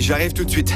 j'arrive tout de suite.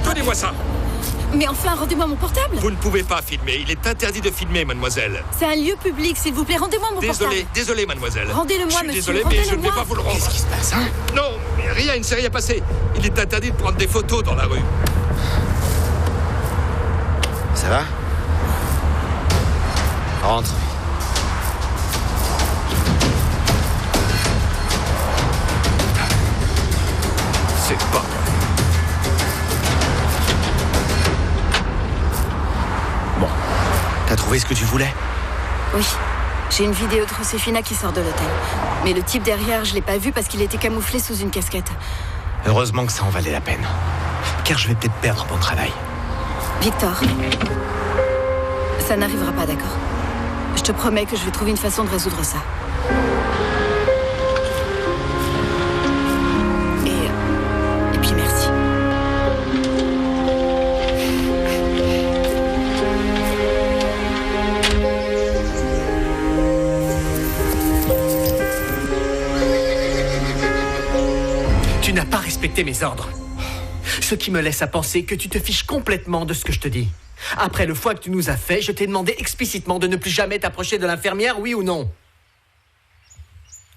Donnez-moi ça. Mais enfin, rendez-moi mon portable. Vous ne pouvez pas filmer. Il est interdit de filmer, mademoiselle. C'est un lieu public, s'il vous plaît. Rendez-moi mon portable. Désolé, mademoiselle. Rendez-le-moi, monsieur. Désolé, mais je ne vais pas vous le rendre. Qu'est-ce qui se passe, hein? Non, mais rien, il ne s'est rien passé. Il est interdit de prendre des photos dans la rue. Ça va? Rentre. C'est pas... Bon. T'as trouvé ce que tu voulais? Oui. J'ai une vidéo de Josefina qui sort de l'hôtel. Mais le type derrière, je l'ai pas vu parce qu'il était camouflé sous une casquette. Heureusement que ça en valait la peine. Car je vais peut-être perdre mon travail. Victor, ça n'arrivera pas, d'accord? Je te promets que je vais trouver une façon de résoudre ça. Et puis merci. Tu n'as pas respecté mes ordres. Ce qui me laisse à penser que tu te fiches complètement de ce que je te dis. Après le foie que tu nous as fait, je t'ai demandé explicitement de ne plus jamais t'approcher de l'infirmière, oui ou non?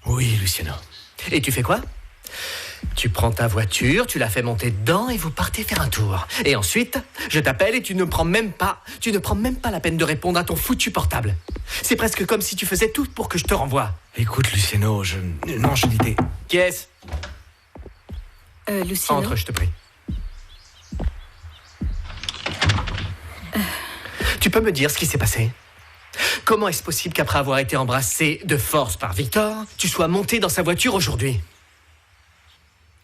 Oui, Luciano. Et tu fais quoi? Tu prends ta voiture, tu la fais monter dedans et vous partez faire un tour. Et ensuite, je t'appelle et tu ne prends même pas la peine de répondre à ton foutu portable. C'est presque comme si tu faisais tout pour que je te renvoie. Écoute, Luciano, Non, je n'étais... Qui est-ce? Luciano. Entre, je te prie. Tu peux me dire ce qui s'est passé? Comment est-ce possible qu'après avoir été embrassé de force par Victor, tu sois monté dans sa voiture aujourd'hui?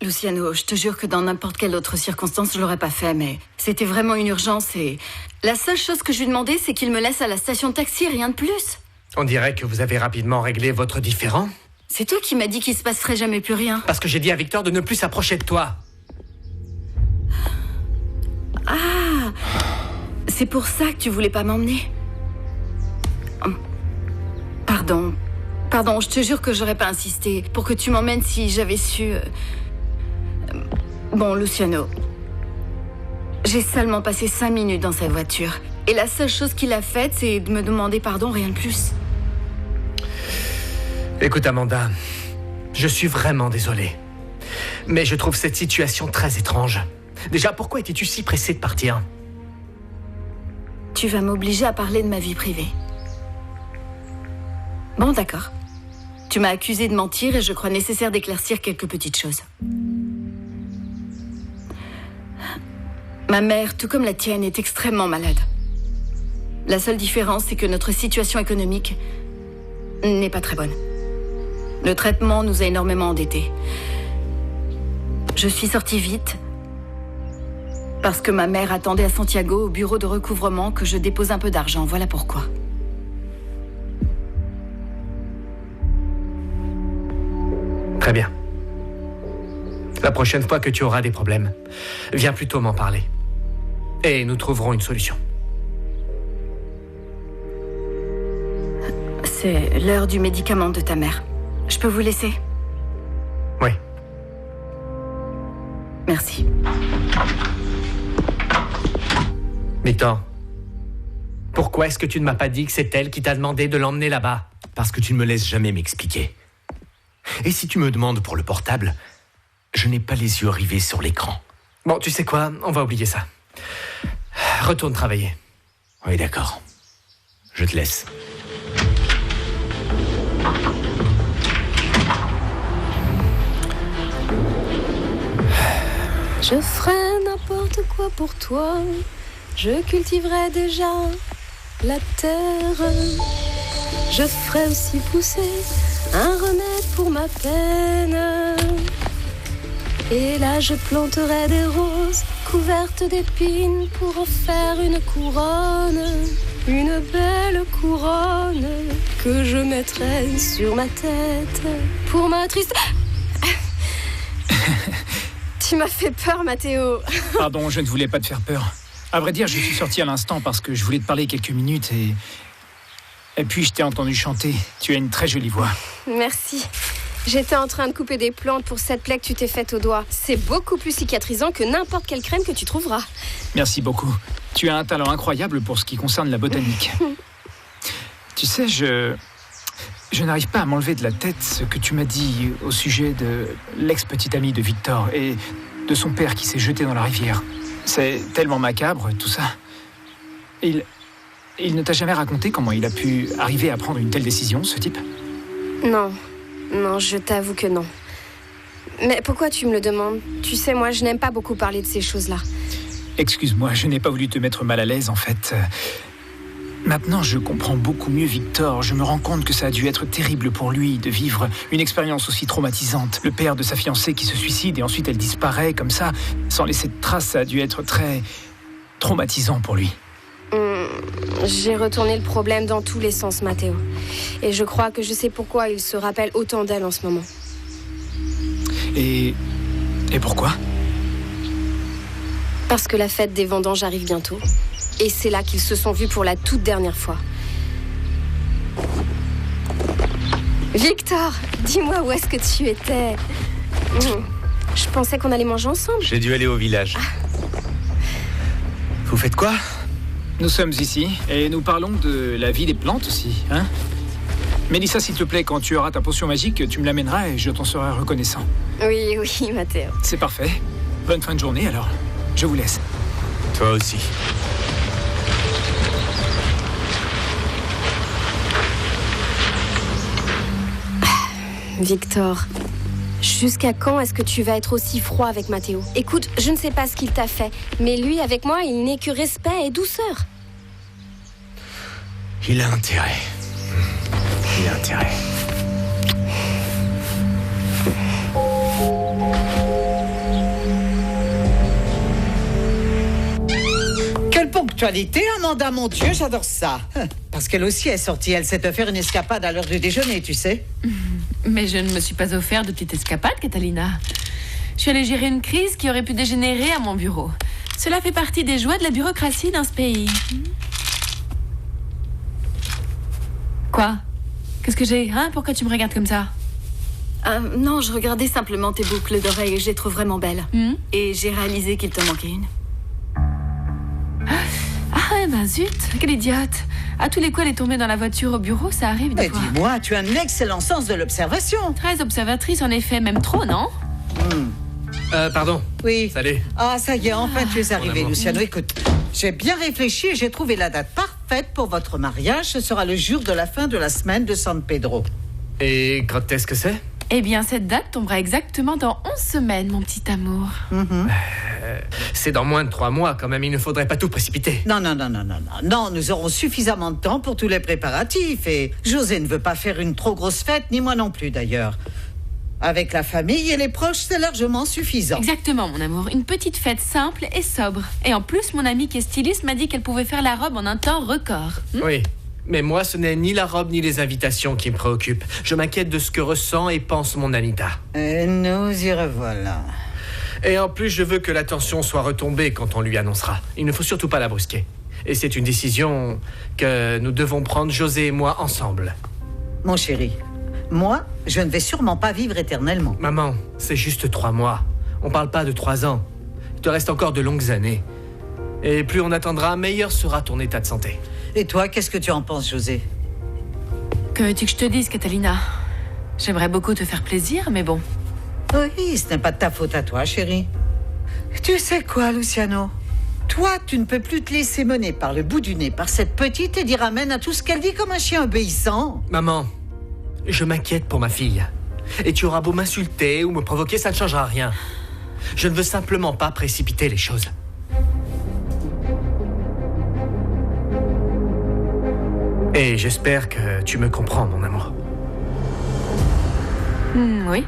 Luciano, je te jure que dans n'importe quelle autre circonstance, je l'aurais pas fait, mais c'était vraiment une urgence et... La seule chose que je lui demandais, c'est qu'il me laisse à la station de taxi, rien de plus. On dirait que vous avez rapidement réglé votre différend. C'est toi qui m'as dit qu'il se passerait jamais plus rien. Parce que j'ai dit à Victor de ne plus s'approcher de toi. Ah! C'est pour ça que tu voulais pas m'emmener? Pardon, je te jure que j'aurais pas insisté pour que tu m'emmènes si j'avais su... Bon, Luciano, j'ai seulement passé 5 minutes dans sa voiture. Et la seule chose qu'il a faite, c'est de me demander pardon, rien de plus. Écoute, Amanda, je suis vraiment désolé. Mais je trouve cette situation très étrange. Déjà, pourquoi étais-tu si pressé de partir? Tu vas m'obliger à parler de ma vie privée. Bon, d'accord. Tu m'as accusé de mentir et je crois nécessaire d'éclaircir quelques petites choses. Ma mère, tout comme la tienne, est extrêmement malade. La seule différence, c'est que notre situation économique n'est pas très bonne. Le traitement nous a énormément endettés. Je suis sortie vite parce que ma mère attendait à Santiago au bureau de recouvrement que je dépose un peu d'argent. Voilà pourquoi. Très bien. La prochaine fois que tu auras des problèmes, viens plutôt m'en parler. Et nous trouverons une solution. C'est l'heure du médicament de ta mère. Je peux vous laisser? Oui. Merci. Victor, pourquoi est-ce que tu ne m'as pas dit que c'est elle qui t'a demandé de l'emmener là-bas? Parce que tu ne me laisses jamais m'expliquer. Et si tu me demandes pour le portable, je n'ai pas les yeux rivés sur l'écran. Bon, tu sais quoi? On va oublier ça. Retourne travailler. Oui, d'accord. Je te laisse. Je ferai n'importe quoi pour toi. Je cultiverai déjà la terre. Je ferai aussi pousser un remède pour ma peine. Et là je planterai des roses couvertes d'épines pour en faire une couronne. Une belle couronne que je mettrai sur ma tête pour ma triste... Tu m'as fait peur, Mathéo. Pardon, je ne voulais pas te faire peur. À vrai dire, je suis sorti à l'instant parce que je voulais te parler quelques minutes et puis je t'ai entendu chanter. Tu as une très jolie voix. Merci. J'étais en train de couper des plantes pour cette plaie que tu t'es faite au doigt. C'est beaucoup plus cicatrisant que n'importe quelle crème que tu trouveras. Merci beaucoup. Tu as un talent incroyable pour ce qui concerne la botanique. Tu sais, je n'arrive pas à m'enlever de la tête ce que tu m'as dit au sujet de l'ex-petite amie de Victor et de son père qui s'est jeté dans la rivière. C'est tellement macabre, tout ça. Il ne t'a jamais raconté comment il a pu arriver à prendre une telle décision, ce type ? Non, je t'avoue que non. Mais pourquoi tu me le demandes ? Tu sais, moi, je n'aime pas beaucoup parler de ces choses-là. Excuse-moi, je n'ai pas voulu te mettre mal à l'aise, en fait. Maintenant, je comprends beaucoup mieux Victor. Je me rends compte que ça a dû être terrible pour lui de vivre une expérience aussi traumatisante. Le père de sa fiancée qui se suicide et ensuite elle disparaît comme ça, sans laisser de traces, ça a dû être très traumatisant pour lui. J'ai retourné le problème dans tous les sens, Mathéo. Et je crois que je sais pourquoi il se rappelle autant d'elle en ce moment. Et pourquoi ? Parce que la fête des vendanges arrive bientôt. Et c'est là qu'ils se sont vus pour la toute dernière fois. Victor, dis-moi où est-ce que tu étais ? Je pensais qu'on allait manger ensemble. J'ai dû aller au village. Vous faites quoi ? Nous sommes ici, et nous parlons de la vie des plantes aussi, hein ? Mélissa, s'il te plaît, quand tu auras ta potion magique, tu me l'amèneras et je t'en serai reconnaissant. Oui, Mathéo. C'est parfait. Bonne fin de journée, alors. Je vous laisse. Toi aussi. Victor, jusqu'à quand est-ce que tu vas être aussi froid avec Mathéo ? Écoute, je ne sais pas ce qu'il t'a fait, mais lui, avec moi, il n'est que respect et douceur. Il a intérêt. Il a intérêt. Quelle ponctualité, Amanda, mon Dieu, j'adore ça. Parce qu'elle aussi est sortie, elle s'est offert une escapade à l'heure du déjeuner, tu sais. Mais je ne me suis pas offert de petite escapade, Catalina. Je suis allée gérer une crise qui aurait pu dégénérer à mon bureau. Cela fait partie des joies de la bureaucratie dans ce pays. Quoi ? Qu'est-ce que j'ai ? Pourquoi tu me regardes comme ça ? Non, je regardais simplement tes boucles d'oreilles et je les trouve vraiment belles. Et j'ai réalisé qu'il te manquait une. Zut, quelle idiote. À tous les coups, elle est tombée dans la voiture au bureau, ça arrive des fois. Dis-moi, tu as un excellent sens de l'observation. Très observatrice, en effet, même trop, non ? Pardon. Oui. Salut. Ah, ça y est, enfin tu es arrivé, amour. Luciano. Écoute, j'ai bien réfléchi et j'ai trouvé la date parfaite pour votre mariage. Ce sera le jour de la fin de la semaine de San Pedro. Et quand est-ce que c'est ? Eh bien, cette date tombera exactement dans 11 semaines, mon petit amour. C'est dans moins de 3 mois, quand même. Il ne faudrait pas tout précipiter. Non, nous aurons suffisamment de temps pour tous les préparatifs. Et José ne veut pas faire une trop grosse fête, ni moi non plus d'ailleurs. Avec la famille et les proches, c'est largement suffisant. Exactement, mon amour. Une petite fête simple et sobre. Et en plus, mon amie qui est styliste m'a dit qu'elle pouvait faire la robe en un temps record. Oui. Mais moi, ce n'est ni la robe ni les invitations qui me préoccupent. Je m'inquiète de ce que ressent et pense mon Anita. Et nous y revoilà. Et en plus, je veux que l'attention soit retombée quand on lui annoncera. Il ne faut surtout pas la brusquer. Et c'est une décision que nous devons prendre, José et moi, ensemble. Mon chéri, moi, je ne vais sûrement pas vivre éternellement. Maman, c'est juste 3 mois. On parle pas de 3 ans. Il te reste encore de longues années. Et plus on attendra, meilleur sera ton état de santé. Et toi, qu'est-ce que tu en penses, José ? Que veux-tu que je te dise, Catalina ? J'aimerais beaucoup te faire plaisir, mais bon. Oui, ce n'est pas de ta faute à toi, chérie. Tu sais quoi, Luciano ? Toi, tu ne peux plus te laisser mener par le bout du nez par cette petite et dire amen à tout ce qu'elle dit comme un chien obéissant. Maman, je m'inquiète pour ma fille. Et tu auras beau m'insulter ou me provoquer, ça ne changera rien. Je ne veux simplement pas précipiter les choses. Et j'espère que tu me comprends, mon amour. Oui.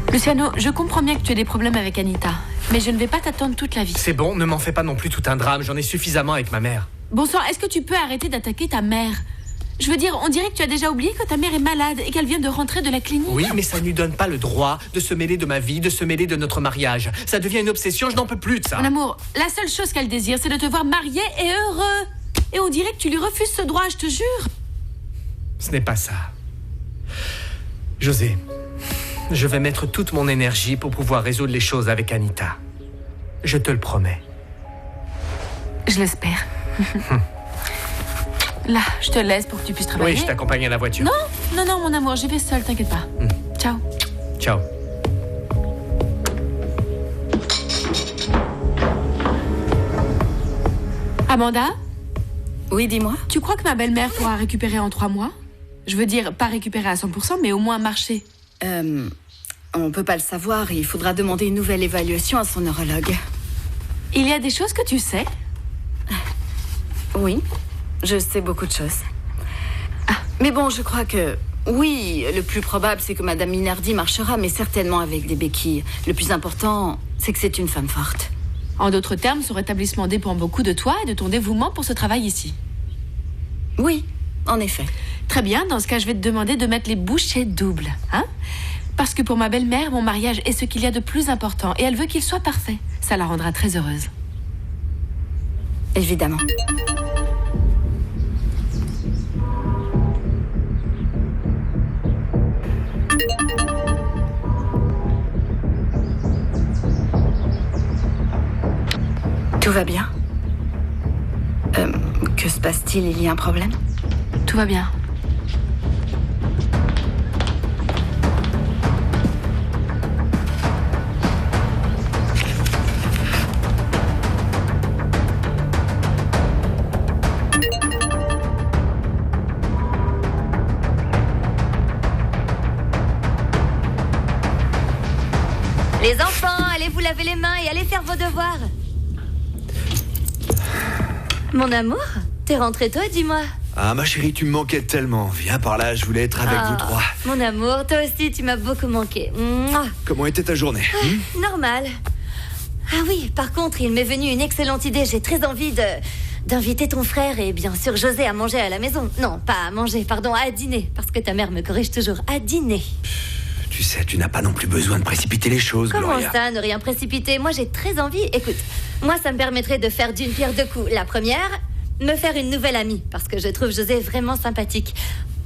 Luciano, je comprends bien que tu aies des problèmes avec Anita, mais je ne vais pas t'attendre toute la vie. C'est bon, ne m'en fais pas non plus tout un drame, j'en ai suffisamment avec ma mère. Bon sang, est-ce que tu peux arrêter d'attaquer ta mère? Je veux dire, on dirait que tu as déjà oublié que ta mère est malade et qu'elle vient de rentrer de la clinique. Oui, mais ça ne lui donne pas le droit de se mêler de ma vie, de se mêler de notre mariage. Ça devient une obsession, je n'en peux plus de ça. Mon amour, la seule chose qu'elle désire, c'est de te voir marié et heureux. Et on dirait que tu lui refuses ce droit, je te jure. Ce n'est pas ça. José, je vais mettre toute mon énergie pour pouvoir résoudre les choses avec Anita. Je te le promets. Je l'espère. Là, je te laisse pour que tu puisses travailler. Oui, je t'accompagne à la voiture. Non, mon amour, j'y vais seule, t'inquiète pas. Ciao. Ciao. Amanda? Oui, dis-moi. Tu crois que ma belle-mère pourra récupérer en 3 mois? Je veux dire, pas récupérer à 100%, mais au moins marcher. On peut pas le savoir. Il faudra demander une nouvelle évaluation à son neurologue. Il y a des choses que tu sais? Oui, je sais beaucoup de choses. Mais bon, je crois que... Oui, le plus probable, c'est que Madame Minardi marchera, mais certainement avec des béquilles. Le plus important, c'est que c'est une femme forte. En d'autres termes, son rétablissement dépend beaucoup de toi et de ton dévouement pour ce travail ici. Oui, en effet. Très bien, dans ce cas, je vais te demander de mettre les bouchées doubles, hein? Parce que pour ma belle-mère, mon mariage est ce qu'il y a de plus important et elle veut qu'il soit parfait. Ça la rendra très heureuse. Évidemment. Tout va bien? Que se passe-t-il? Il y a un problème? Tout va bien. Les enfants, allez vous laver les mains et allez faire vos devoirs. Mon amour, t'es rentré toi, dis-moi. Ah, ma chérie, tu me manquais tellement. Viens par là, je voulais être avec vous trois. Mon amour, toi aussi, tu m'as beaucoup manqué. Mouah. Comment était ta journée Normal. Ah oui, par contre, il m'est venu une excellente idée. J'ai très envie d'inviter ton frère et bien sûr José à manger à la maison. Non, pas à manger, pardon, à dîner. Parce que ta mère me corrige toujours. À dîner. Tu sais, tu n'as pas non plus besoin de précipiter les choses, Comment Gloria. ça, ne rien précipiter? Moi, j'ai très envie. Écoute, moi, ça me permettrait de faire d'une pierre deux coups. La première, me faire une nouvelle amie, parce que je trouve José vraiment sympathique.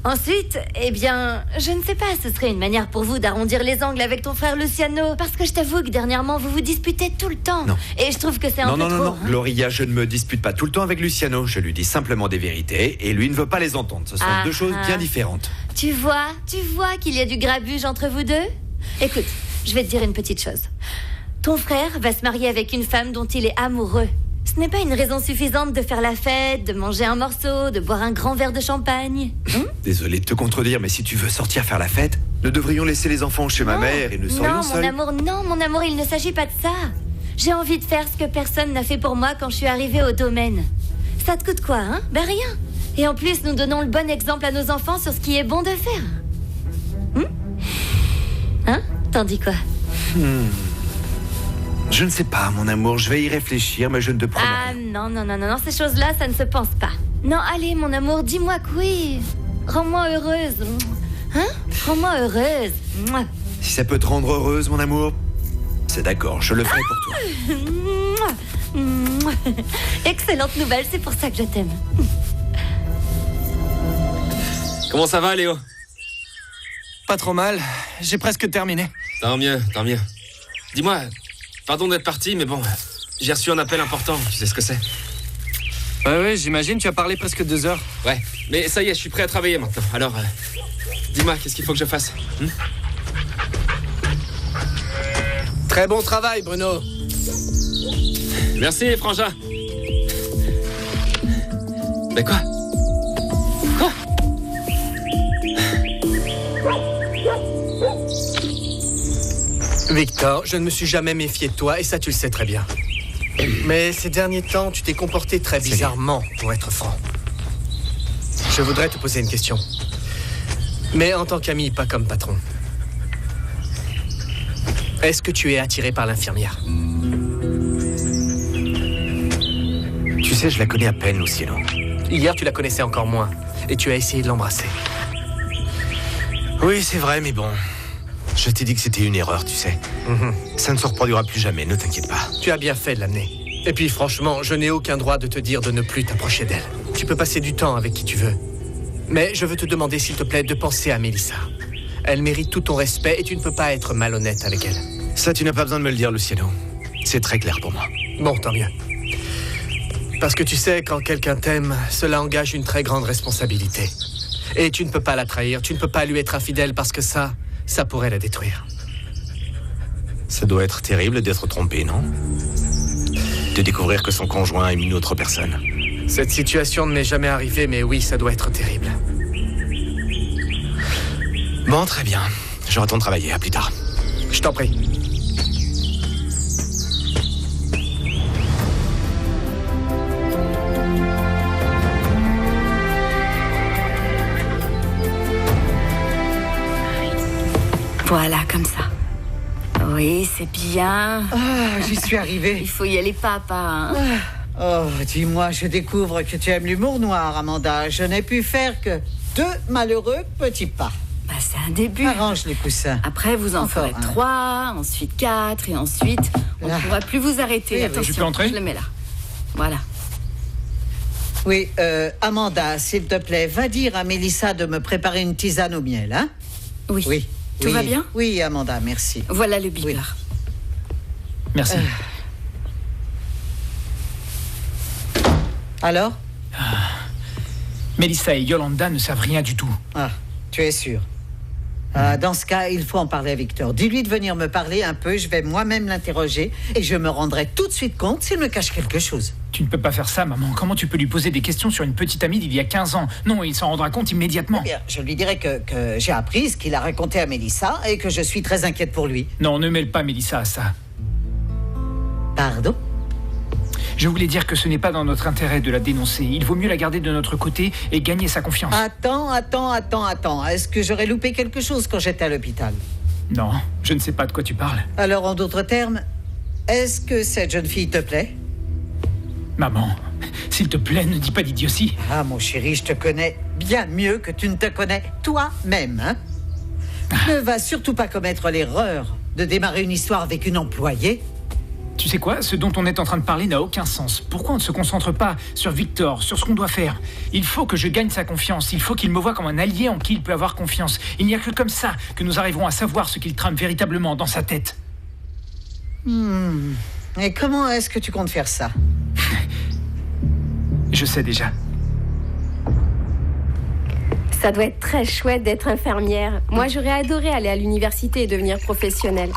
Ensuite, eh bien, je ne sais pas, ce serait une manière pour vous d'arrondir les angles avec ton frère Luciano. Parce que je t'avoue que dernièrement, vous vous disputez tout le temps. Non. Et je trouve que c'est un peu trop. Non, Gloria, je ne me dispute pas tout le temps avec Luciano. Je lui dis simplement des vérités et lui ne veut pas les entendre. Ce sont deux choses bien différentes. Tu vois qu'il y a du grabuge entre vous deux? Écoute, je vais te dire une petite chose. Ton frère va se marier avec une femme dont il est amoureux. Ce n'est pas une raison suffisante de faire la fête, de manger un morceau, de boire un grand verre de champagne. Désolé de te contredire, mais si tu veux sortir faire la fête, nous devrions laisser les enfants chez ma mère et nous serions seuls. Non, mon amour, il ne s'agit pas de ça. J'ai envie de faire ce que personne n'a fait pour moi quand je suis arrivée au domaine. Ça te coûte quoi, hein? Ben rien. Et en plus, nous donnons le bon exemple à nos enfants sur ce qui est bon de faire. Hein? T'en dis quoi? Je ne sais pas, mon amour, je vais y réfléchir, mais je ne te promets rien. Non, ces choses-là, ça ne se pense pas. Non, allez, mon amour, dis-moi que oui. Rends-moi heureuse. Hein? Rends-moi heureuse. Si ça peut te rendre heureuse, mon amour, c'est d'accord, je le ferai pour toi. Excellente nouvelle, c'est pour ça que je t'aime. Comment ça va, Léo? Pas trop mal, j'ai presque terminé. Tant mieux. Dis-moi, pardon d'être parti, mais bon, j'ai reçu un appel important, tu sais ce que c'est? Ouais, j'imagine, tu as parlé presque 2 heures. Ouais, mais ça y est, je suis prêt à travailler maintenant. Alors, dis-moi, qu'est-ce qu'il faut que je fasse? Très bon travail, Bruno. Merci, frangin. Mais quoi? Victor, je ne me suis jamais méfié de toi et ça tu le sais très bien. Mais ces derniers temps, tu t'es comporté très bizarrement, pour être franc. Je voudrais te poser une question. Mais en tant qu'ami, pas comme patron. Est-ce que tu es attiré par l'infirmière? Tu sais, je la connais à peine, Luciano. Hier, tu la connaissais encore moins. Et tu as essayé de l'embrasser. Oui, c'est vrai, mais bon... Je t'ai dit que c'était une erreur, tu sais. Ça ne se reproduira plus jamais, ne t'inquiète pas. Tu as bien fait de l'amener. Et puis, franchement, je n'ai aucun droit de te dire de ne plus t'approcher d'elle. Tu peux passer du temps avec qui tu veux. Mais je veux te demander, s'il te plaît, de penser à Mélissa. Elle mérite tout ton respect et tu ne peux pas être malhonnête avec elle. Ça, tu n'as pas besoin de me le dire, Luciano. C'est très clair pour moi. Bon, tant mieux. Parce que tu sais, quand quelqu'un t'aime, cela engage une très grande responsabilité. Et tu ne peux pas la trahir, tu ne peux pas lui être infidèle parce que ça pourrait la détruire. Ça doit être terrible d'être trompé, non? De découvrir que son conjoint aime une autre personne. Cette situation ne m'est jamais arrivée, mais oui, ça doit être terrible. Bon, très bien. Je retourne travailler, à plus tard. Je t'en prie. Voilà, comme ça. Oui, c'est bien. Ah, j'y suis arrivée. Il faut y aller pas à pas, hein. Oh, dis-moi, je découvre que tu aimes l'humour noir, Amanda. Je n'ai pu faire que 2 malheureux petits pas. Bah, c'est un début. Arrange les coussins. Après, vous en ferez 3, ensuite 4, et ensuite, on ne pourra plus vous arrêter. Oui, attention, je peux entrer? je le mets là. Voilà. Oui, Amanda, s'il te plaît, va dire à Mélissa de me préparer une tisane au miel, hein? Oui. Oui. Tout va bien? Oui, Amanda, merci. Voilà le beeper. Merci. Alors? Mélissa et Yolanda ne savent rien du tout. Ah, tu es sûr? Dans ce cas, il faut en parler à Victor. Dis-lui de venir me parler un peu, je vais moi-même l'interroger et je me rendrai tout de suite compte s'il me cache quelque chose. Tu ne peux pas faire ça, maman. Comment tu peux lui poser des questions sur une petite amie d'il y a 15 ans? Non, il s'en rendra compte immédiatement. Eh bien, je lui dirai que j'ai appris ce qu'il a raconté à Mélissa et que je suis très inquiète pour lui. Non, ne mêle pas Mélissa à ça. Pardon? Je voulais dire que ce n'est pas dans notre intérêt de la dénoncer. Il vaut mieux la garder de notre côté et gagner sa confiance. Attends. Est-ce que j'aurais loupé quelque chose quand j'étais à l'hôpital? Non, je ne sais pas de quoi tu parles. Alors, en d'autres termes, est-ce que cette jeune fille te plaît? Maman, s'il te plaît, ne dis pas d'idiotie. Ah, mon chéri, je te connais bien mieux que tu ne te connais toi-même, hein? Ne va surtout pas commettre l'erreur de démarrer une histoire avec une employée. Tu sais quoi? Ce dont on est en train de parler n'a aucun sens. Pourquoi on ne se concentre pas sur Victor, sur ce qu'on doit faire? Il faut que je gagne sa confiance. Il faut qu'il me voie comme un allié en qui il peut avoir confiance. Il n'y a que comme ça que nous arriverons à savoir ce qu'il trame véritablement dans sa tête. Et comment est-ce que tu comptes faire ça? Je sais déjà. Ça doit être très chouette d'être infirmière. Moi, j'aurais adoré aller à l'université et devenir professionnelle.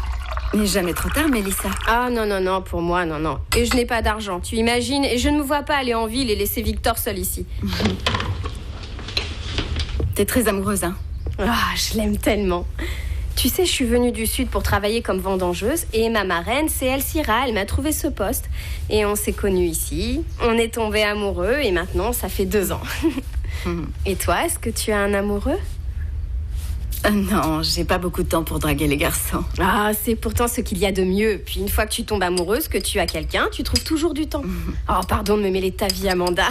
Mais jamais trop tard, Mélissa. Ah non, pour moi, non. Et je n'ai pas d'argent, tu imagines? Et je ne me vois pas aller en ville et laisser Victor seul ici. T'es très amoureuse, hein? Ah, je l'aime tellement. Tu sais, je suis venue du Sud pour travailler comme vendangeuse et ma marraine, c'est Elsira, elle m'a trouvé ce poste. Et on s'est connus ici, on est tombés amoureux et maintenant, ça fait 2 ans. Et toi, est-ce que tu as un amoureux? Non, j'ai pas beaucoup de temps pour draguer les garçons. Ah, c'est pourtant ce qu'il y a de mieux. Puis une fois que tu tombes amoureuse, que tu as quelqu'un, tu trouves toujours du temps. Oh, pardon de me mêler de ta vie, Amanda.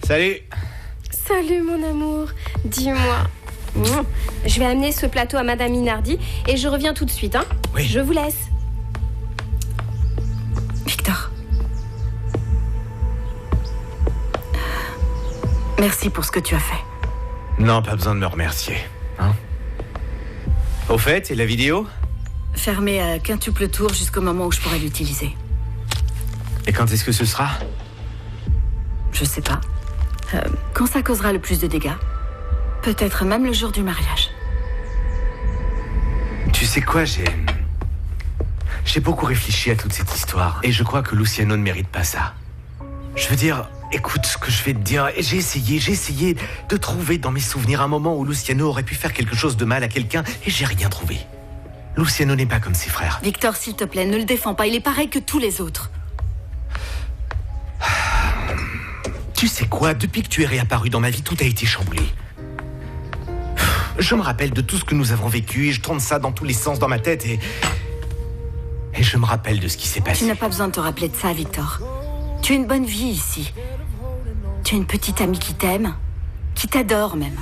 Salut. Salut, mon amour. Dis-moi. Je vais amener ce plateau à Madame Minardi et je reviens tout de suite, hein? Oui. Je vous laisse. Victor. Merci pour ce que tu as fait. Non, pas besoin de me remercier, hein? Au fait, et la vidéo? Fermée à quintuple tour jusqu'au moment où je pourrai l'utiliser. Et quand est-ce que ce sera? Je sais pas. Quand ça causera le plus de dégâts. Peut-être même le jour du mariage. Tu sais quoi, j'ai beaucoup réfléchi à toute cette histoire. Et je crois que Luciano ne mérite pas ça. Je veux dire, écoute ce que je vais te dire. J'ai essayé de trouver dans mes souvenirs un moment où Luciano aurait pu faire quelque chose de mal à quelqu'un et j'ai rien trouvé. Luciano n'est pas comme ses frères. Victor, s'il te plaît, ne le défends pas. Il est pareil que tous les autres. Tu sais quoi, depuis que tu es réapparu dans ma vie, tout a été chamboulé. Je me rappelle de tout ce que nous avons vécu et je tourne ça dans tous les sens dans ma tête et je me rappelle de ce qui s'est passé. Tu n'as pas besoin de te rappeler de ça, Victor. Tu as une bonne vie ici. Tu as une petite amie qui t'aime, qui t'adore même.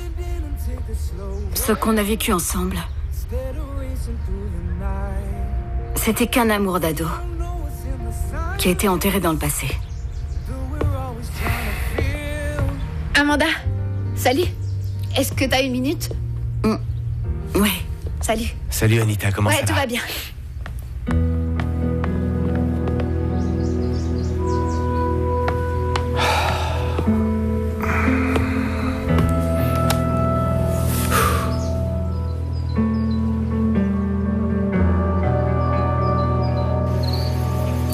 Ce qu'on a vécu ensemble, c'était qu'un amour d'ado qui a été enterré dans le passé. Amanda, salut. Est-ce que t'as une minute? Oui. Salut. Salut Anita, comment ça va? Ouais, tout va bien.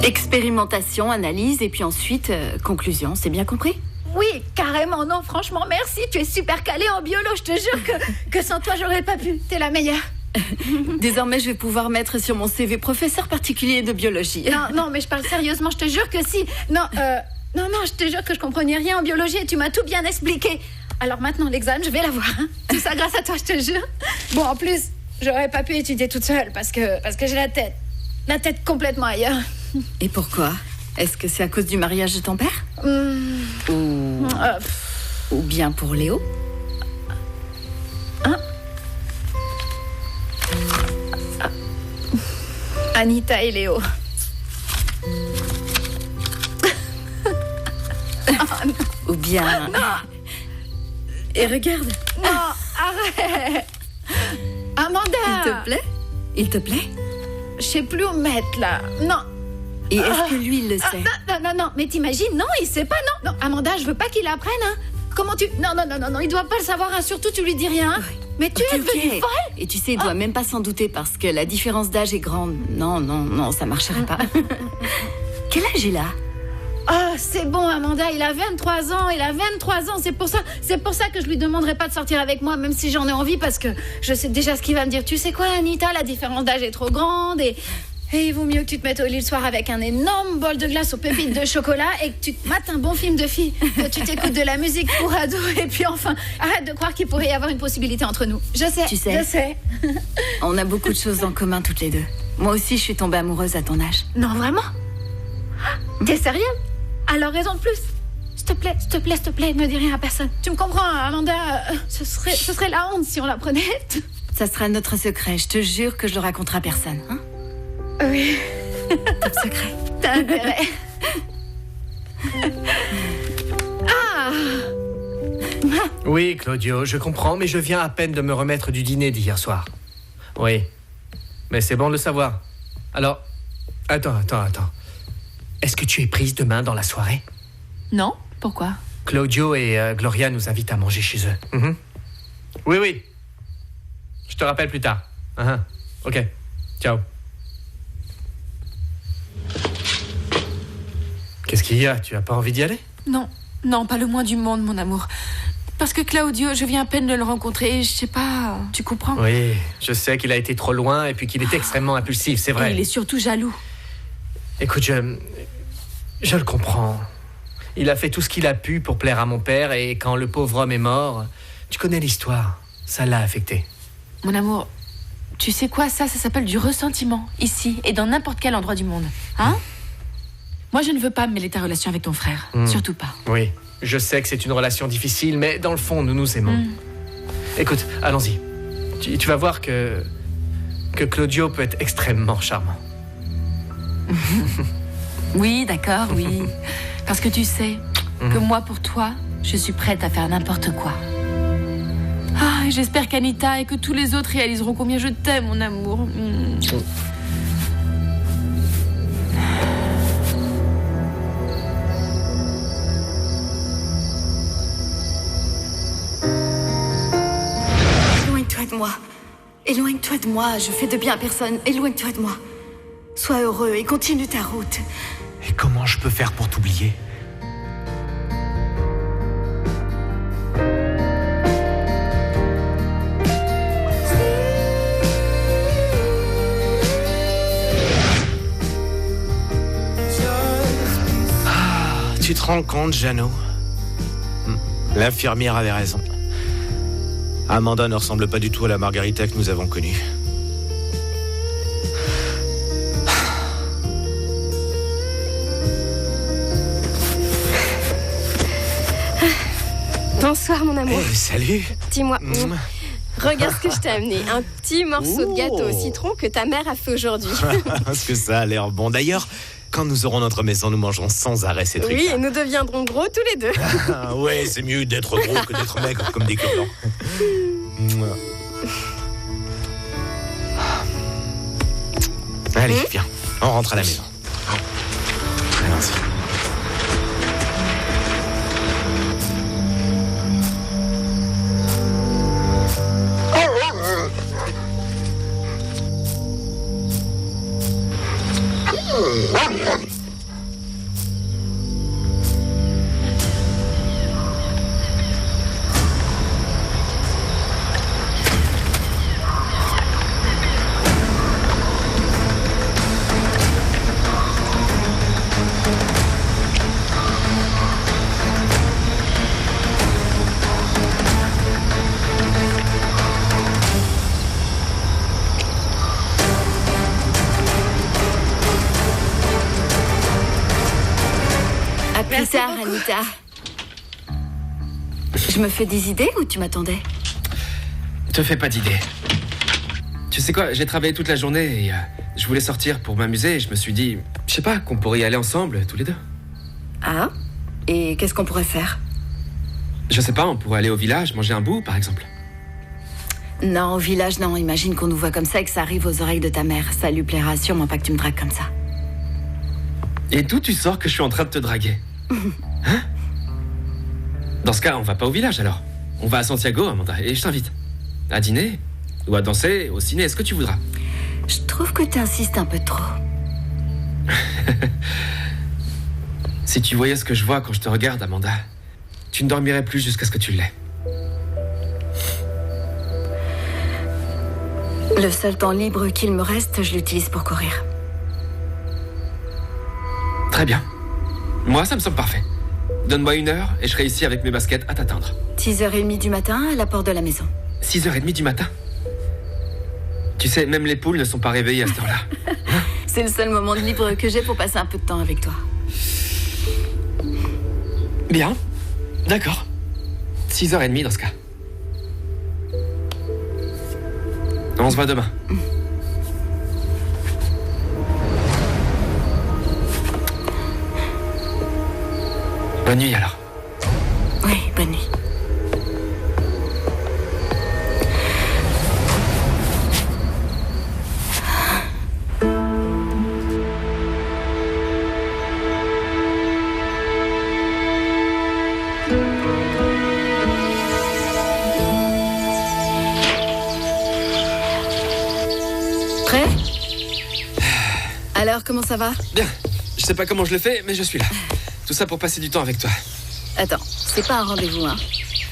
Expérimentation, analyse et puis ensuite conclusion, c'est bien compris? Oui, carrément, non, franchement, merci. Tu es super calée en biolo, je te jure que sans toi, j'aurais pas pu. T'es la meilleure. Désormais, je vais pouvoir mettre sur mon CV professeur particulier de biologie. Non, mais je parle sérieusement, je te jure que si. Non, je te jure que je comprenais rien en biologie et tu m'as tout bien expliqué. Alors maintenant, l'examen, je vais l'avoir. Hein. Tout ça grâce à toi, je te jure. Bon, en plus, j'aurais pas pu étudier toute seule parce que j'ai la tête complètement ailleurs. Et pourquoi? Est-ce que c'est à cause du mariage de ton père? Ou bien pour Léo? Hein? Anita et Léo. Ou bien... Non. Et regarde. Non, arrête. Amanda. Il te plaît? Je sais plus où mettre, là. Non. Et est-ce que lui, il le sait? Non, mais t'imagines? Non, il sait pas, non. Amanda, je veux pas qu'il apprenne, hein. Comment tu... Non, il doit pas le savoir, hein. Surtout, tu lui dis rien. Oui. Mais tu es devenue folle. Et tu sais, il doit même pas s'en douter parce que la différence d'âge est grande. Non, ça marcherait pas. Quel âge il a? Oh, c'est bon, Amanda, il a 23 ans. C'est pour ça que je lui demanderai pas de sortir avec moi, même si j'en ai envie, parce que je sais déjà ce qu'il va me dire. Tu sais quoi, Anita, la différence d'âge est trop grande et il vaut mieux que tu te mettes au lit le soir avec un énorme bol de glace aux pépites de chocolat et que tu te mates un bon film de fille, que tu t'écoutes de la musique pour ados et puis enfin, arrête de croire qu'il pourrait y avoir une possibilité entre nous. Je sais. On a beaucoup de choses en commun toutes les deux. Moi aussi, je suis tombée amoureuse à ton âge. Non, vraiment? T'es sérieux? Alors raison de plus. S'il te plaît, ne dis rien à personne. Tu me comprends, Amanda? Ce serait la honte si on l'apprenait. Ça sera notre secret. Je te jure que je le raconterai à personne. Hein? Oui. Top secret. T'as intérêt. Oui, Claudio, je comprends, mais je viens à peine de me remettre du dîner d'hier soir. Oui. Mais c'est bon de le savoir. Alors, attends. Est-ce que tu es prise demain dans la soirée? Non, pourquoi? Claudio et Gloria nous invitent à manger chez eux. Oui. Je te rappelle plus tard. Ok. Ciao. Qu'est-ce qu'il y a? Tu as pas envie d'y aller? Non, pas le moins du monde, mon amour. Parce que Claudio, je viens à peine de le rencontrer et je sais pas... Tu comprends? Oui, je sais qu'il a été trop loin et puis qu'il est extrêmement impulsif, c'est vrai. Et il est surtout jaloux. Écoute, je le comprends. Il a fait tout ce qu'il a pu pour plaire à mon père et quand le pauvre homme est mort, tu connais l'histoire, ça l'a affecté. Mon amour, tu sais quoi, ça s'appelle du ressentiment, ici et dans n'importe quel endroit du monde. Hein? Moi, je ne veux pas me mêler ta relation avec ton frère, surtout pas. Oui, je sais que c'est une relation difficile, mais dans le fond, nous nous aimons. Écoute, allons-y. Tu vas voir que Claudio peut être extrêmement charmant. Oui, d'accord, oui. Parce que tu sais que moi, pour toi, je suis prête à faire n'importe quoi. Ah, j'espère qu'Anita et que tous les autres réaliseront combien je t'aime, mon amour. Éloigne-toi de moi. Éloigne-toi de moi. Je fais de bien à personne. Éloigne-toi de moi. Sois heureux et continue ta route. Et comment je peux faire pour t'oublier? Tu te rends compte, Jeannot? L'infirmière avait raison. Amanda ne ressemble pas du tout à la Margarita que nous avons connue. Bonsoir, mon amour. Hey, salut. Dis-moi, regarde ce que je t'ai amené. Un petit morceau de gâteau au citron que ta mère a fait aujourd'hui. Parce que ça a l'air bon. D'ailleurs, quand nous aurons notre maison, nous mangerons sans arrêt ces trucs. Oui, et nous deviendrons gros tous les deux. Ouais, c'est mieux d'être gros que d'être maigre comme des cure-dents. Allez, viens, on rentre à la maison. Allons-y. Plus tard, Anita. Je me fais des idées ou tu m'attendais? Te fais pas d'idée. Tu sais quoi, j'ai travaillé toute la journée et je voulais sortir pour m'amuser et je me suis dit, je sais pas, qu'on pourrait y aller ensemble, tous les deux. Ah? Et qu'est-ce qu'on pourrait faire? Je sais pas, on pourrait aller au village, manger un bout, par exemple. Non, au village, non. Imagine qu'on nous voit comme ça et que ça arrive aux oreilles de ta mère. Ça lui plaira sûrement pas que tu me dragues comme ça. Et d'où tu sors que je suis en train de te draguer? Hein? Dans ce cas, on va pas au village alors. On va à Santiago, Amanda, et je t'invite. À dîner, ou à danser, au ciné, ce que tu voudras. Je trouve que t'insistes un peu trop. Si tu voyais ce que je vois quand je te regarde, Amanda, tu ne dormirais plus jusqu'à ce que tu l'aies. Le seul temps libre qu'il me reste, je l'utilise pour courir. Très bien. Moi, ça me semble parfait. Donne-moi 1 heure et je serai ici avec mes baskets à t'attendre. 6h30 du matin à la porte de la maison. 6h30 du matin? Tu sais, même les poules ne sont pas réveillées à cette heure-là. C'est le seul moment de libre que j'ai pour passer un peu de temps avec toi. Bien. D'accord. 6h30 dans ce cas. On se voit demain. Bonne nuit alors. Oui, bonne nuit. Prêt? Alors, comment ça va? Bien. Je sais pas comment je le fais, mais je suis là. Tout ça pour passer du temps avec toi. Attends, c'est pas un rendez-vous, hein.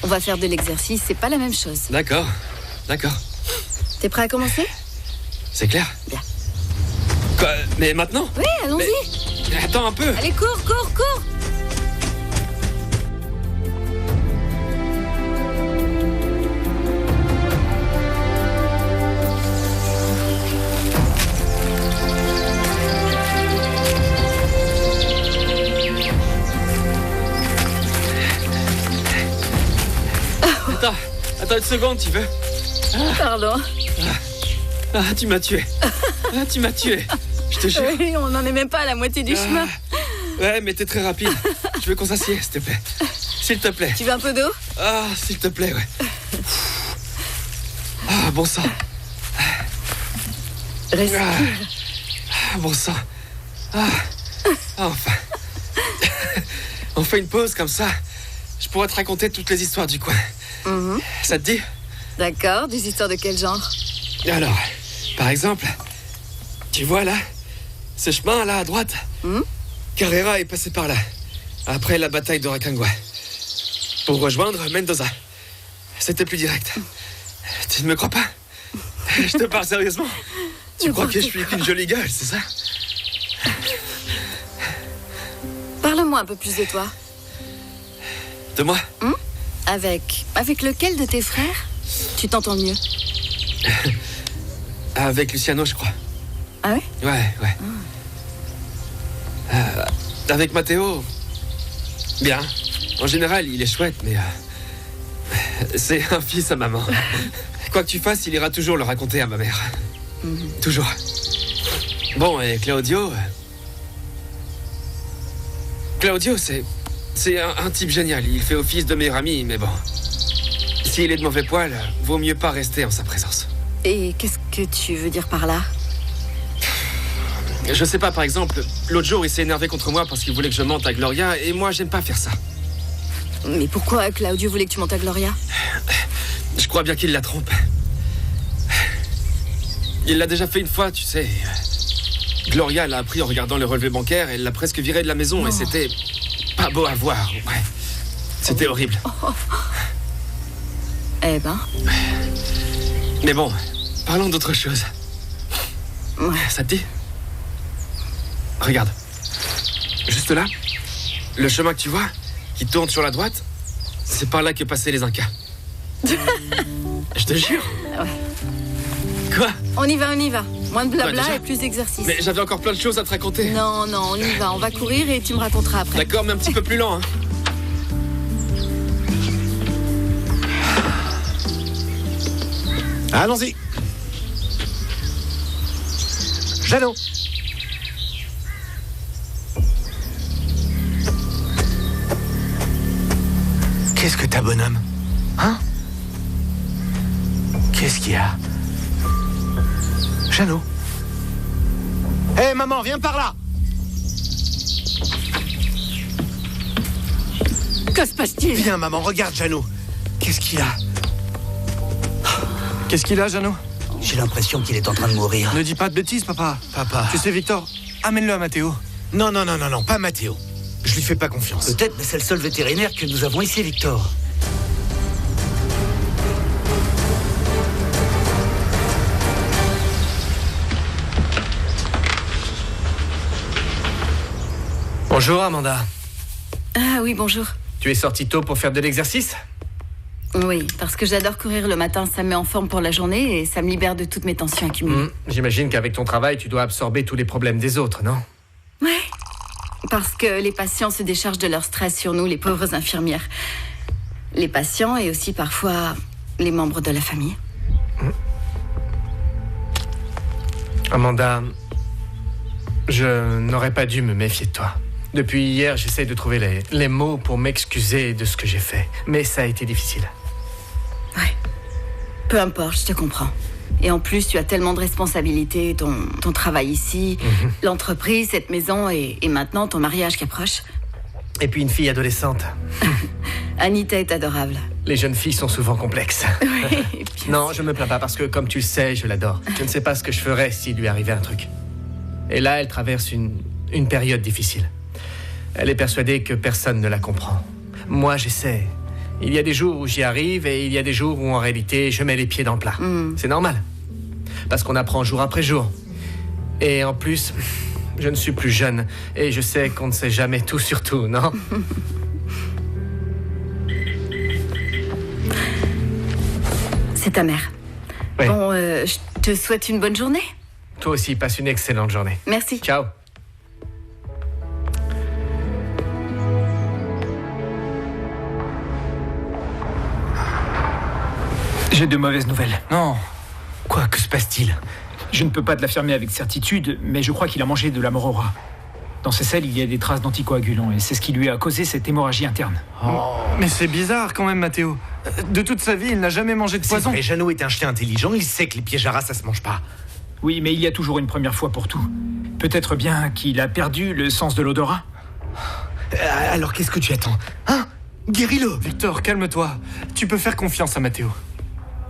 On va faire de l'exercice, c'est pas la même chose. D'accord. D'accord. T'es prêt à commencer? C'est clair? Bien. Quoi? Mais maintenant? Oui, allons-y. Mais attends un peu. Allez, cours, cours, cours. Attends 1 seconde, tu veux? Pardon. Ah, tu m'as tué. Ah, tu m'as tué. Je te jure. Oui, on n'en est même pas à la moitié du chemin. Ouais, mais t'es très rapide. Je veux qu'on s'assied, s'il te plaît. S'il te plaît. Tu veux un peu d'eau? Ah, s'il te plaît, ouais. Ah, bon sang. Respire. Ah, bon sang. Ah, enfin. On fait une pause comme ça. Je pourrais te raconter toutes les histoires du coin. Ça te dit? D'accord, des histoires de quel genre? Alors, par exemple, tu vois là, ce chemin là à droite, Carrera est passé par là, après la bataille de Rancagua, pour rejoindre Mendoza. C'était plus direct. Tu ne me crois pas? Je te parle sérieusement. Tu crois que je suis qu'une jolie gueule, c'est ça? Parle-moi un peu plus de toi. De moi? Avec lequel de tes frères tu t'entends mieux? Avec Luciano, je crois. Ah ouais? Ouais. Avec Matteo, bien. En général, il est chouette, mais... c'est un fils à maman. Quoi que tu fasses, il ira toujours le raconter à ma mère. Toujours. Bon, et Claudio... Claudio, c'est un type génial. Il fait office de meilleur ami, mais bon... S'il est de mauvais poil, vaut mieux pas rester en sa présence. Et qu'est-ce que tu veux dire par là? Je sais pas, par exemple, l'autre jour, il s'est énervé contre moi parce qu'il voulait que je mente à Gloria, et moi, j'aime pas faire ça. Mais pourquoi Claudio voulait que tu mentes à Gloria? Je crois bien qu'il la trompe. Il l'a déjà fait une fois, tu sais. Gloria l'a appris en regardant le relevé bancaire, elle l'a presque viré de la maison, et c'était pas beau à voir. Ouais. C'était horrible. Eh ben... Mais bon, parlons d'autre chose. Ouais. Ça te dit? Regarde. Juste là, le chemin que tu vois, qui tourne sur la droite, c'est par là que passaient les Incas. Je te jure. Ouais. Quoi? On y va. Moins de blabla déjà et plus d'exercice. Mais j'avais encore plein de choses à te raconter. Non, on y va. On va courir et tu me raconteras après. D'accord, mais un petit peu plus lent, hein. Allons-y. Jeannot. Qu'est-ce que t'as, bonhomme? Hein? Qu'est-ce qu'il y a? Jeannot. Hé, maman, viens par là! Que se passe-t-il? Viens, maman, regarde Jeannot. Qu'est-ce qu'il a? Qu'est-ce qu'il a, Jeannot? J'ai l'impression qu'il est en train de mourir. Ne dis pas de bêtises, papa. Papa. Tu sais, Victor, amène-le à Matteo. Non, pas Matteo. Je lui fais pas confiance. Peut-être, mais c'est le seul vétérinaire que nous avons ici, Victor. Bonjour, Amanda. Ah oui, bonjour. Tu es sortie tôt pour faire de l'exercice? Oui, parce que j'adore courir le matin, ça me met en forme pour la journée et ça me libère de toutes mes tensions accumulées. J'imagine qu'avec ton travail, tu dois absorber tous les problèmes des autres, non? Ouais, parce que les patients se déchargent de leur stress sur nous, les pauvres infirmières. Les patients et aussi parfois les membres de la famille. Amanda, je n'aurais pas dû me méfier de toi. Depuis hier, j'essaie de trouver les mots pour m'excuser de ce que j'ai fait. Mais ça a été difficile. Ouais. Peu importe, je te comprends. Et en plus, tu as tellement de responsabilités, ton travail ici, l'entreprise, cette maison et maintenant ton mariage qui approche. Et puis une fille adolescente. Anita est adorable. Les jeunes filles sont souvent complexes. Oui, non, je me plains pas parce que, comme tu le sais, je l'adore. Je ne sais pas ce que je ferais s'il lui arrivait un truc. Et là, elle traverse une période difficile. Elle est persuadée que personne ne la comprend. Moi, j'essaie. Il y a des jours où j'y arrive et il y a des jours où, en réalité, je mets les pieds dans le plat. C'est normal. Parce qu'on apprend jour après jour. Et en plus, je ne suis plus jeune. Et je sais qu'on ne sait jamais tout sur tout, non? C'est ta mère. Oui. Bon, je te souhaite une bonne journée. Toi aussi, passe une excellente journée. Merci. Ciao. J'ai de mauvaises nouvelles. Non. Quoi? Que se passe-t-il? Je ne peux pas te l'affirmer avec certitude, mais je crois qu'il a mangé de la morora. Dans ses selles, il y a des traces d'anticoagulants et c'est ce qui lui a causé cette hémorragie interne. Oh. Mais c'est bizarre quand même, Matteo. De toute sa vie, il n'a jamais mangé de poison. Mais Jeannot est un chien intelligent, il sait que les pièges à rats, ça se mange pas. Oui, mais il y a toujours une première fois pour tout. Peut-être bien qu'il a perdu le sens de l'odorat. Alors qu'est-ce que tu attends? Hein? Guéris-le! Victor, calme-toi. Tu peux faire confiance à Matteo.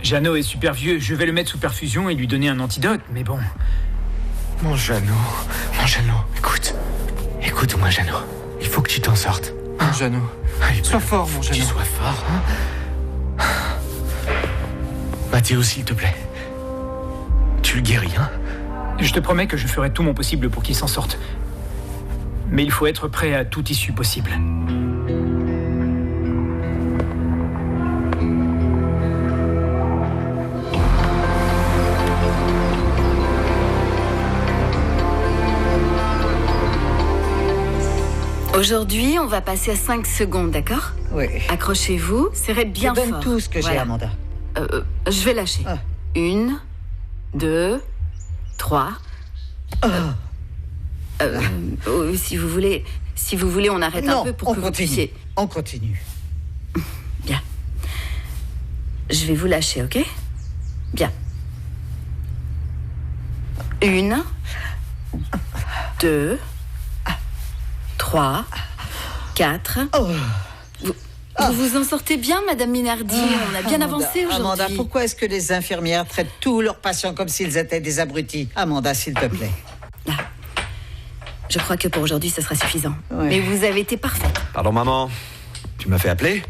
Jeannot est super vieux, je vais le mettre sous perfusion et lui donner un antidote, mais bon... Mon Jeannot, écoute-moi, Jeannot. Il faut que tu t'en sortes. Hein? Jeannot, sois fort, mon Jeannot. Tu sois fort, hein? Matteo, s'il te plaît. Tu le guéris, hein? Je te promets que je ferai tout mon possible pour qu'il s'en sorte. Mais il faut être prêt à toute issue possible. Aujourd'hui, on va passer à 5 secondes, d'accord? Oui. Accrochez-vous, serrez bien fort. Je donne tout ce que j'ai, Amanda. Je vais lâcher. 1, 2, 3. Si vous voulez, on arrête un peu pour que vous puissiez. On continue. Bien. Je vais vous lâcher, ok? Bien. 1, 2, 3, 4. Vous vous en sortez bien, Madame Minardi. On a bien avancé aujourd'hui. Amanda, pourquoi est-ce que les infirmières traitent tous leurs patients comme s'ils étaient des abrutis? Amanda, s'il te plaît. Je crois que pour aujourd'hui, ce sera suffisant. Ouais. Mais vous avez été parfaite. Pardon, maman. Tu m'as fait appeler?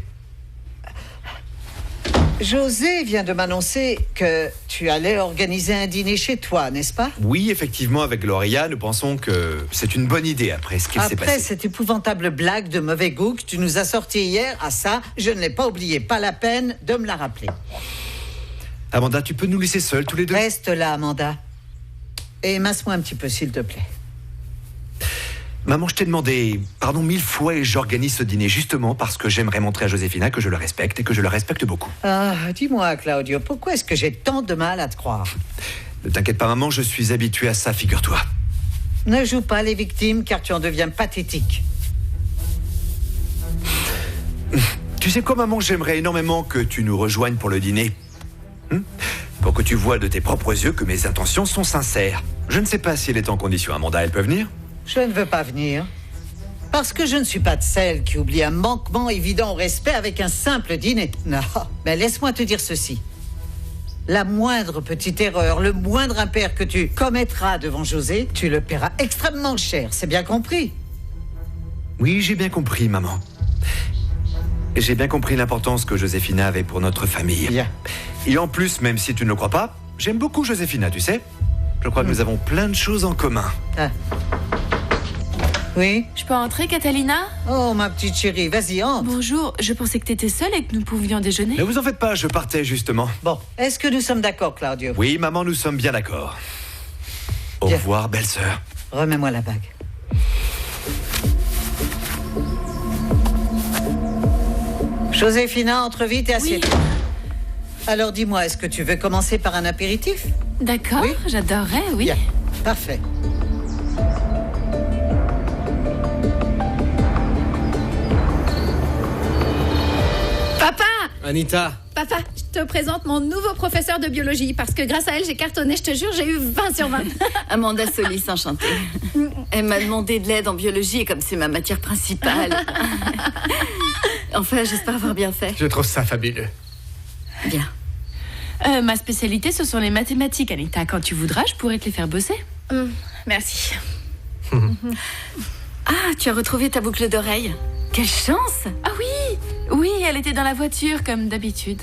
José vient de m'annoncer que tu allais organiser un dîner chez toi, n'est-ce pas? Oui, effectivement, avec Gloria, nous pensons que c'est une bonne idée après ce qu'il s'est passé. Après cette épouvantable blague de mauvais goût que tu nous as sortie hier, ça, je ne l'ai pas oublié. Pas la peine de me la rappeler. Amanda, tu peux nous laisser seuls tous les deux? Reste là, Amanda. Et masse-moi un petit peu, s'il te plaît. Maman, je t'ai demandé pardon 1000 fois et j'organise ce dîner justement parce que j'aimerais montrer à Joséphina que je le respecte et que je le respecte beaucoup. Ah, dis-moi, Claudio, pourquoi est-ce que j'ai tant de mal à te croire? Ne t'inquiète pas, maman, je suis habitué à ça, figure-toi. Ne joue pas les victimes car tu en deviens pathétique. Tu sais quoi, maman, j'aimerais énormément que tu nous rejoignes pour le dîner. Pour que tu vois de tes propres yeux que mes intentions sont sincères. Je ne sais pas si elle est en condition, Amanda, elle peut venir? Je ne veux pas venir. Parce que je ne suis pas de celle qui oublie un manquement évident au respect avec un simple dîner. Non, mais laisse-moi te dire ceci. La moindre petite erreur, le moindre impair que tu commettras devant José, tu le paieras extrêmement cher, c'est bien compris? Oui, j'ai bien compris, maman. J'ai bien compris l'importance que Joséphina avait pour notre famille. Bien. Et en plus, même si tu ne le crois pas, j'aime beaucoup Joséphina, tu sais. Je crois que nous avons plein de choses en commun. Ah. Oui? Je peux entrer, Catalina? Oh, ma petite chérie, vas-y, entre. Bonjour, je pensais que t'étais seule et que nous pouvions déjeuner. Ne vous en faites pas, je partais justement. Bon, est-ce que nous sommes d'accord, Claudio? Oui, maman, nous sommes bien d'accord. Au revoir, belle-sœur. Remets-moi la bague. Joséphina, entre vite et assieds-toi. Oui. Alors dis-moi, est-ce que tu veux commencer par un apéritif? D'accord, oui? J'adorerais, oui. Bien, parfait. Papa! Anita! Papa, je te présente mon nouveau professeur de biologie parce que grâce à elle, j'ai cartonné, je te jure, j'ai eu 20 sur 20. Amanda Solis, enchantée. Elle m'a demandé de l'aide en biologie et comme c'est ma matière principale. Enfin, j'espère avoir bien fait. Je trouve ça fabuleux. Bien. Ma spécialité, ce sont les mathématiques, Anita. Quand tu voudras, je pourrais te les faire bosser. Merci. Ah, tu as retrouvé ta boucle d'oreille. Quelle chance! Ah oui! Oui, elle était dans la voiture, comme d'habitude.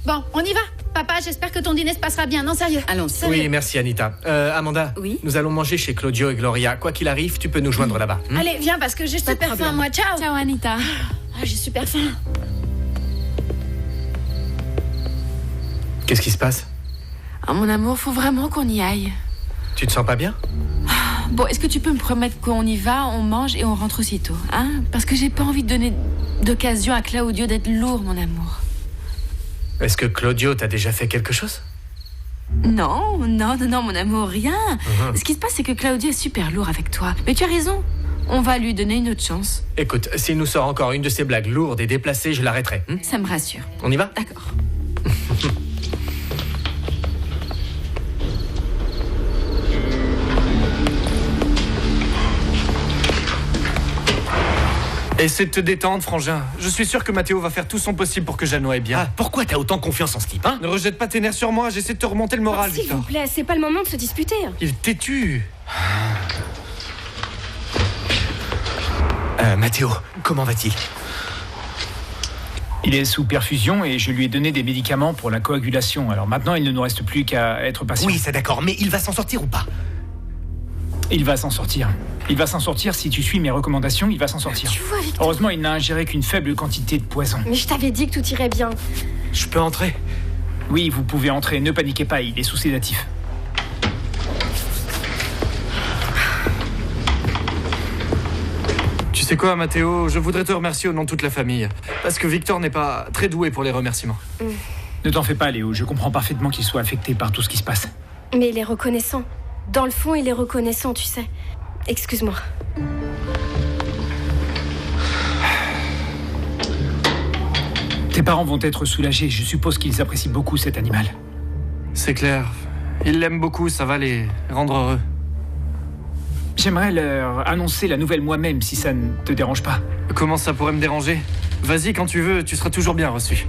Bon, on y va. Papa, j'espère que ton dîner se passera bien. Non, sérieux. Allons-y. Oui, merci, Anita. Amanda, oui? Nous allons manger chez Claudio et Gloria. Quoi qu'il arrive, tu peux nous joindre là-bas. Allez, viens, parce que j'ai super faim, moi. Ciao! Ciao, Anita. J'ai super faim. Qu'est-ce qui se passe? Oh, mon amour, faut vraiment qu'on y aille. Tu te sens pas bien? Bon, est-ce que tu peux me promettre qu'on y va, on mange et on rentre aussitôt, hein? Parce que j'ai pas envie de donner d'occasion à Claudio d'être lourd, mon amour. Est-ce que Claudio t'a déjà fait quelque chose? Non, mon amour, rien. Ce qui se passe, c'est que Claudio est super lourd avec toi. Mais tu as raison, on va lui donner une autre chance. Écoute, s'il nous sort encore une de ces blagues lourdes et déplacées, je l'arrêterai. Ça me rassure. On y va? D'accord. Essaie de te détendre, frangin. Je suis sûr que Mathéo va faire tout son possible pour que Jeannot aille bien. Ah, pourquoi t'as autant confiance en ce type, hein? Ne rejette pas tes nerfs sur moi, j'essaie de te remonter le moral, S'il Victor. vous plaît, c'est pas le moment de se disputer. Il est têtu. Mathéo, comment va-t-il? Il est sous perfusion et je lui ai donné des médicaments pour la coagulation. Alors maintenant, il ne nous reste plus qu'à être patient. Oui, c'est d'accord, mais il va s'en sortir ou pas? Il va s'en sortir. Il va s'en sortir si tu suis mes recommandations, il va s'en sortir. Tu vois, Victor. Heureusement, il n'a ingéré qu'une faible quantité de poison. Mais je t'avais dit que tout irait bien. Je peux entrer? Oui, vous pouvez entrer, ne paniquez pas, il est sous sédatif. sais quoi, Mathéo? Je voudrais te remercier au nom de toute la famille. Parce que Victor n'est pas très doué pour les remerciements. Ne t'en fais pas, Léo. Je comprends parfaitement qu'il soit affecté par tout ce qui se passe. Mais il est reconnaissant. Dans le fond, il est reconnaissant, tu sais. Excuse-moi. Tes parents vont être soulagés. Je suppose qu'ils apprécient beaucoup cet animal. C'est clair. Ils l'aiment beaucoup, ça va les rendre heureux. J'aimerais leur annoncer la nouvelle moi-même, si ça ne te dérange pas. Comment ça pourrait me déranger? Vas-y quand tu veux, tu seras toujours bien reçu.